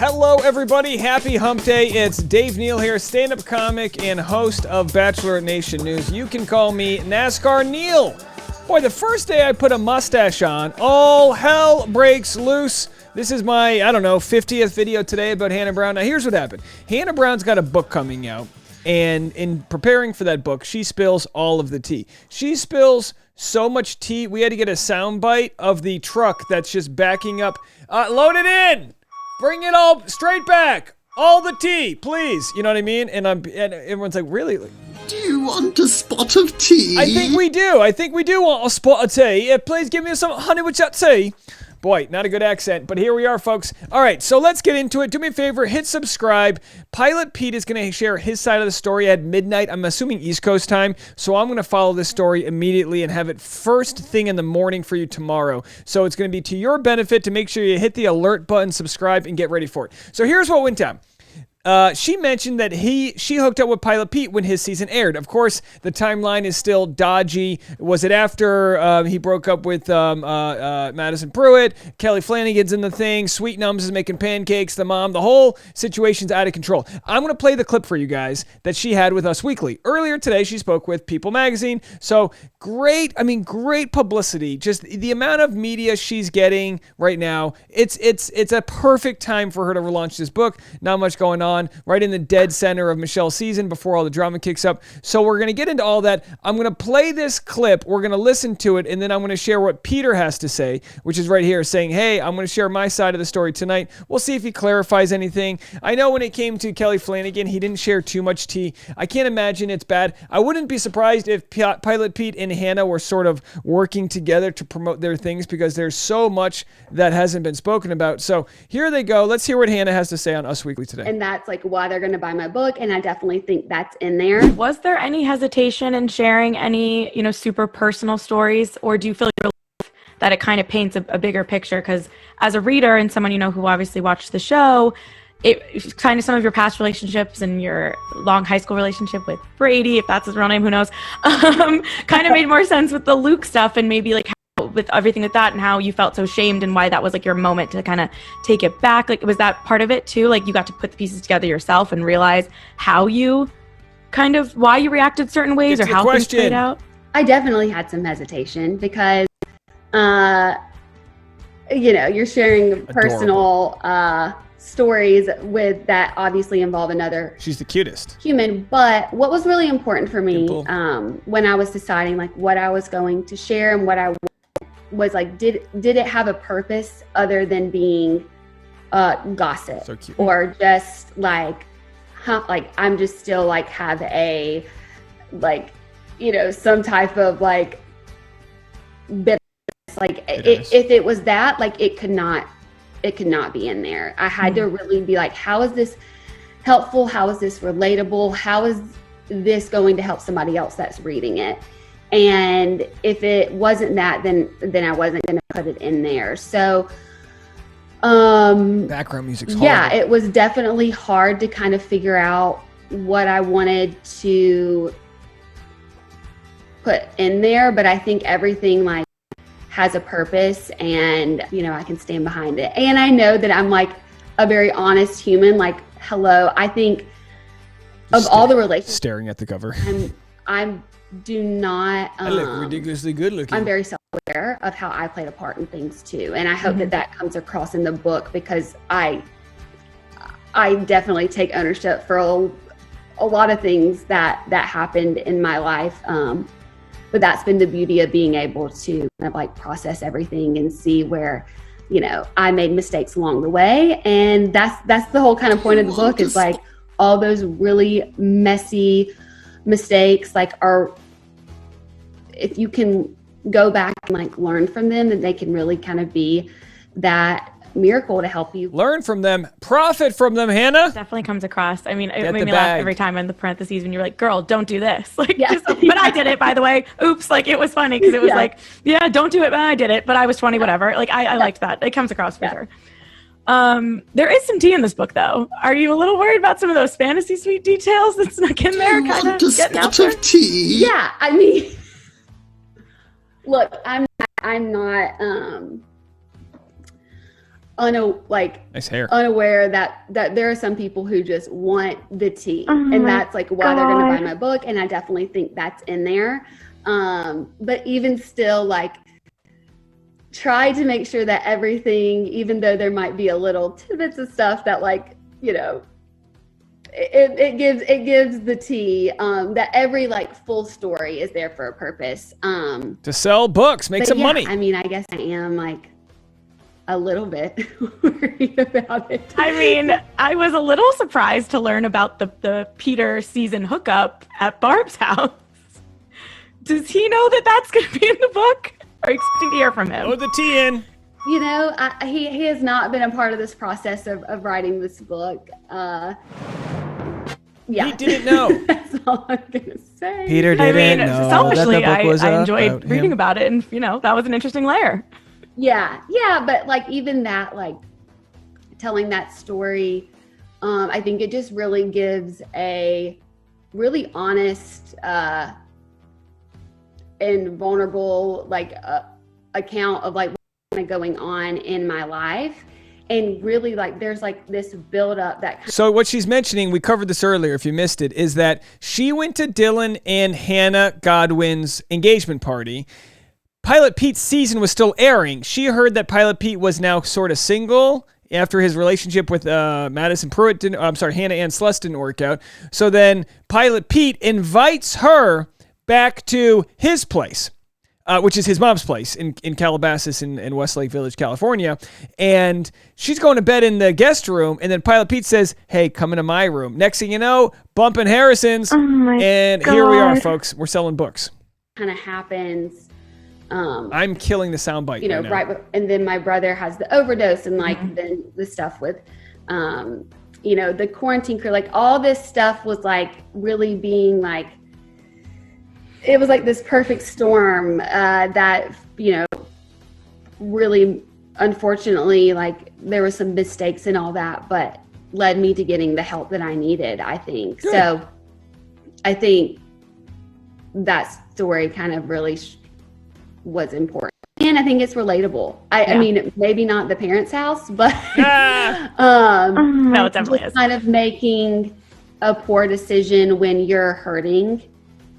Hello, everybody. Happy hump day. It's Dave Neal here, stand-up comic and host of Bachelorette Nation News. You can call me NASCAR Neal. Boy, the first day I put a mustache on, all hell breaks loose. This is my, 50th video today about Hannah Brown. Now, here's what happened. Hannah Brown's got a book coming out, and in preparing for that book, she spills all of the tea. She spills so much tea, we had to get a sound bite of the truck that's just backing up. Load it in! Bring it all straight back. All the tea, please. You know what I mean? And everyone's like, really? Do you want a spot of tea? I think we do want a spot of tea. Yeah, please give me some honey with that tea. Boy, not a good accent, but here we are, folks. All right, so let's get into it. Do me a favor, hit subscribe. Pilot Pete is going to share his side of the story at midnight. I'm assuming East Coast time, so I'm going to follow this story immediately and have it first thing in the morning for you tomorrow. So it's going to be to your benefit to make sure you hit the alert button, subscribe, and get ready for it. So here's what went down. She mentioned that she hooked up with Pilot Pete when his season aired. Of course, the timeline is still dodgy. Was it after he broke up with Madison Pruitt? Kelly Flanagan's in the thing. Sweet Nums is making pancakes. The mom. The whole situation's out of control. I'm going to play the clip for you guys that she had with Us Weekly. Earlier today, she spoke with People Magazine. So great publicity. Just the amount of media she's getting right now. It's a perfect time for her to relaunch this book. Not much going on. Right in the dead center of Michelle's season before all the drama kicks up. So we're going to get into all that. I'm going to play this clip. We're going to listen to it, and then I'm going to share what Peter has to say, which is right here, saying, hey, I'm going to share my side of the story tonight. We'll see if he clarifies anything. I know when it came to Kelly Flanagan, he didn't share too much tea. I can't imagine it's bad. I wouldn't be surprised if Pilot Pete and Hannah were sort of working together to promote their things because there's so much that hasn't been spoken about. So here they go. Let's hear what Hannah has to say on Us Weekly today. And that's like why they're going to buy my book. And I definitely think that's in there. Was there any hesitation in sharing any, super personal stories, or do you feel that it kind of paints a bigger picture? Because as a reader and someone, who obviously watched the show, it kind of some of your past relationships and your long high school relationship with Brady, if that's his real name, who knows, kind of made more sense with the Luke stuff and maybe like with everything with that and how you felt so shamed and why that was like your moment to kind of take it back. Like, was that part of it too? Like you got to put the pieces together yourself and realize how you why you reacted certain ways or how things played out? I definitely had some hesitation because, you're sharing personal stories with that obviously involve another. She's the cutest human. But what was really important for me when I was deciding like what I was going to share and what I was like, did it have a purpose other than being gossip or just like, I'm just still like have a like, some type of like bitterness. Like if it was that, like it could not be in there. I had to really be like, how is this helpful? How is this relatable? How is this going to help somebody else that's reading it? And if it wasn't that, then I wasn't going to put it in there. So, background music's hard. Yeah, it was definitely hard to kind of figure out what I wanted to put in there. But I think everything like has a purpose and, I can stand behind it. And I know that I'm like a very honest human. Like, hello, I think of all the relationships. Staring at the cover. I do not. I look ridiculously good looking. I'm very self-aware of how I played a part in things too, and I hope that comes across in the book because I definitely take ownership for a lot of things that happened in my life. But that's been the beauty of being able to kind of like process everything and see where, I made mistakes along the way, and that's the whole kind of point of the book is like all those really messy mistakes if you can go back and like learn from them, then they can really kind of be that miracle to help you learn from them, profit from them. Hannah definitely comes across. I mean, it made me laugh every time in the parentheses when you're like, girl, don't do this. Like, but I did it, by the way. Oops. Like it was funny because it was like, yeah, don't do it. But I did it, but I was 20, whatever. Like I liked that. It comes across for sure. There is some tea in this book, though. Are you a little worried about some of those fantasy suite details that snuck in there? Kind of getting out there? Tea? Yeah, I mean, look, I'm not nice hair. unaware that there are some people who just want the tea, and that's like why they're going to buy my book. And I definitely think that's in there. But even still, like, try to make sure that everything, even though there might be a little tidbits of stuff that, like, you know, it gives the tea, that every like full story is there for a purpose. To sell books, make some money. I mean, I guess I am like a little bit worried about it. I mean, I was a little surprised to learn about the Peter season hookup at Barb's house. Does he know that that's going to be in the book? Are you expecting to hear from him? Oh, the tea in. You know, he has not been a part of this process of writing this book. Yeah. He didn't know. That's all I'm going to say. Peter didn't know selfishly, that the book was I enjoyed about reading him. about it, and, you know, that was an interesting layer. Yeah, but like even that, like telling that story, I think it just really gives a really honest and vulnerable like account of like what's kind of going on in my life. And really, like, there's like this buildup that. So what she's mentioning, we covered this earlier if you missed it, is that she went to Dylan and Hannah Godwin's engagement party. Pilot Pete's season was still airing. She heard that Pilot Pete was now sort of single after his relationship with Madison Pruitt Hannah Ann Sluss didn't work out. So then Pilot Pete invites her back to his place, which is his mom's place in Calabasas in Westlake Village, California. And she's going to bed in the guest room. And then Pilot Pete says, hey, come into my room. Next thing you know, bumping Harrison's. And God. Here we are, folks. We're selling books. kind of happens. I'm killing the soundbite. You know, and then my brother has the overdose, and like then the stuff with, you know, the quarantine crew, like all this stuff was like really being like, it was like this perfect storm that, you know, really, unfortunately, like there were some mistakes and all that, but led me to getting the help that I needed, I think. Good. So I think that story kind of really was important. And I think it's relatable. I mean, maybe not the parents' house, but no, it definitely is. Kind of making a poor decision when you're hurting.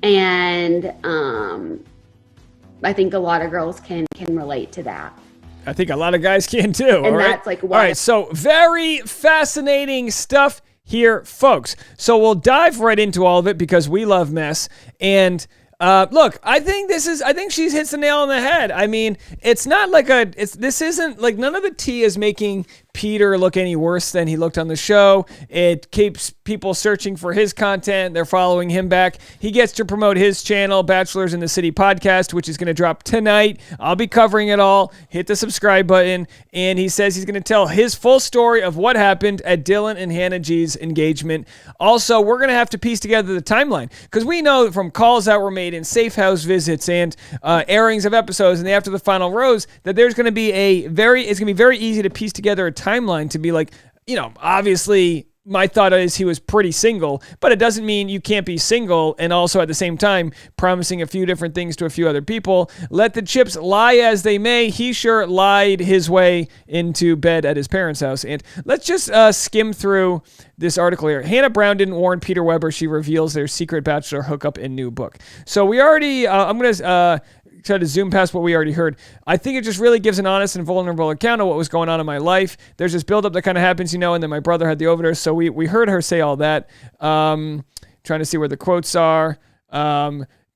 And I think a lot of girls can relate to that. I think a lot of guys can too. And that's like why. All right, so very fascinating stuff here, folks. So we'll dive right into all of it because we love mess. And look, I think she hits the nail on the head. I mean, it's not like this isn't like none of the tea is making Peter look any worse than he looked on the show. It keeps people searching for his content. They're following him back. He gets to promote his channel, Bachelors in the City podcast, which is going to drop tonight. I'll be covering it all. Hit the subscribe button. And he says he's going to tell his full story of what happened at Dylan and Hannah G's engagement. Also, we're going to have to piece together the timeline because we know from calls that were made in safe house visits and airings of episodes and the After the Final Rose that there's going to be it's going to be very easy to piece together a timeline to be like, you know, obviously my thought is he was pretty single, but it doesn't mean you can't be single and also at the same time promising a few different things to a few other people. Let the chips lie as they may. He sure lied his way into bed at his parents' house. And let's just skim through this article here. Hannah Brown didn't warn Peter Weber. She reveals their secret bachelor hookup in new book. So we already, I'm going to try to zoom past what we already heard. I think it just really gives an honest and vulnerable account of what was going on in my life. There's this buildup that kind of happens, you know, and then my brother had the overdose. So we heard her say all that. Trying to see where the quotes are.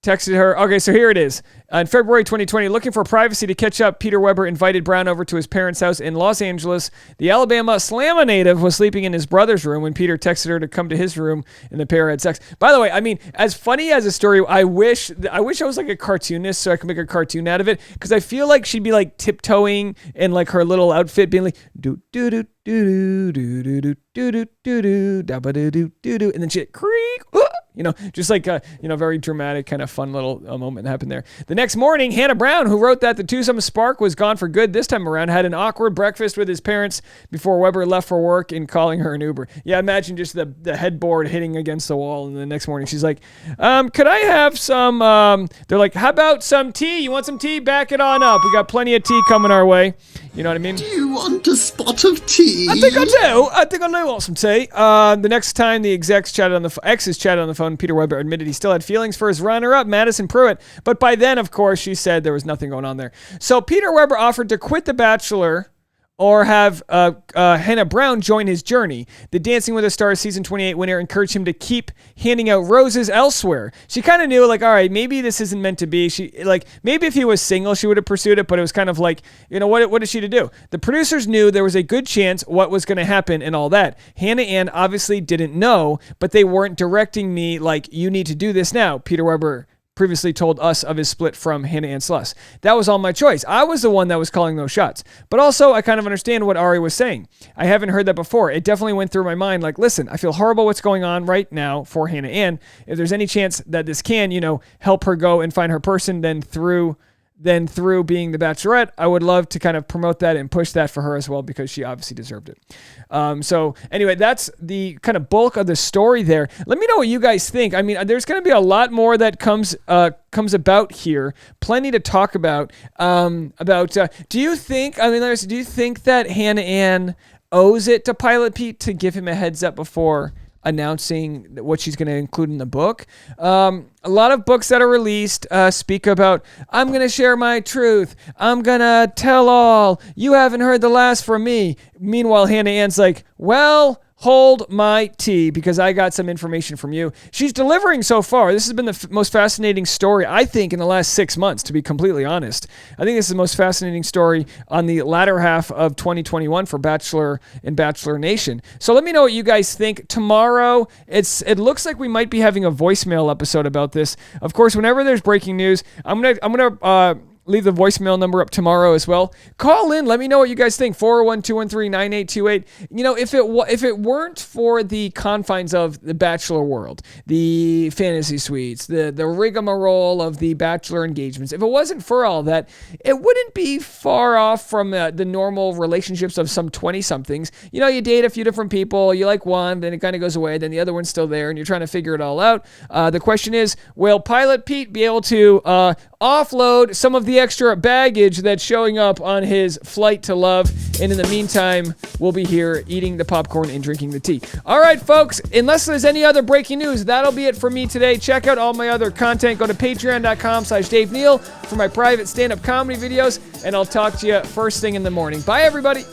Texted her. Okay, so here it is. In February 2020, looking for privacy to catch up, Peter Weber invited Brown over to his parents' house in Los Angeles. The Alabama Slamma native was sleeping in his brother's room when Peter texted her to come to his room, and the pair had sex. By the way, I mean, as funny as a story, I wish I was like a cartoonist so I could make a cartoon out of it, because I feel like she'd be like tiptoeing in like her little outfit, being like do do do do do do do do do do do da ba do do do do, and then she creak. You know, just like a, you know, very dramatic kind of fun little moment happened there. The next morning, Hannah Brown, who wrote that the twosome spark was gone for good this time around, had an awkward breakfast with his parents before Weber left for work and calling her an Uber. Yeah, imagine just the headboard hitting against the wall, and the next morning she's like, could I have some, they're like, how about some tea? You want some tea? Back it on up. We got plenty of tea coming our way. You know what I mean? Do you want a spot of tea? I think I do. I think I do want some tea. The next time the execs chatted on the exes chatted on the phone, Peter Weber admitted he still had feelings for his runner-up, Madison Pruitt. But by then, of course, she said there was nothing going on there. So Peter Weber offered to quit The Bachelor or have Hannah Brown join his journey. The Dancing with the Stars season 28 winner encouraged him to keep handing out roses elsewhere. She kind of knew, like, all right, maybe this isn't meant to be. Maybe if he was single, she would have pursued it, but it was kind of like, you know, what is she to do? The producers knew there was a good chance what was going to happen and all that. Hannah Ann obviously didn't know, but they weren't directing me like, you need to do this now. Peter Weber previously told us of his split from Hannah Ann Sluss. That was all my choice. I was the one that was calling those shots. But also, I kind of understand what Ari was saying. I haven't heard that before. It definitely went through my mind like, listen, I feel horrible what's going on right now for Hannah Ann. If there's any chance that this can, you know, help her go and find her person, then through being the Bachelorette, I would love to kind of promote that and push that for her as well, because she obviously deserved it. So anyway, that's the kind of bulk of the story there. Let me know what you guys think. I mean, there's going to be a lot more that comes about here. Plenty to talk about. Do you think that Hannah Ann owes it to Pilot Pete to give him a heads up before announcing what she's going to include in the book? A lot of books that are released speak about, I'm going to share my truth. I'm going to tell all. You haven't heard the last from me. Meanwhile, Hannah Ann's like, well, hold my tea because I got some information from you. She's delivering so far. This has been the most fascinating story, I think, in the last 6 months, to be completely honest. I think this is the most fascinating story on the latter half of 2021 for Bachelor and Bachelor Nation. So let me know what you guys think. Tomorrow, it looks like we might be having a voicemail episode about this. Of course, whenever there's breaking news, I'm gonna leave the voicemail number up tomorrow as well. Call in. Let me know what you guys think. 401-213-9828. You know, if it weren't for the confines of the Bachelor world, the fantasy suites, the rigmarole of the Bachelor engagements, if it wasn't for all that, it wouldn't be far off from the normal relationships of some 20-somethings. You know, you date a few different people, you like one, then it kind of goes away, then the other one's still there, and you're trying to figure it all out. The question is, will Pilot Pete be able to offload some of the extra baggage that's showing up on his flight to love? And in the meantime, we'll be here eating the popcorn and drinking the tea. All right, folks, unless there's any other breaking news, that'll be it for me today. Check out all my other content. Go to patreon.com/Dave Neal for my private stand-up comedy videos, and I'll talk to you first thing in the morning. Bye, everybody.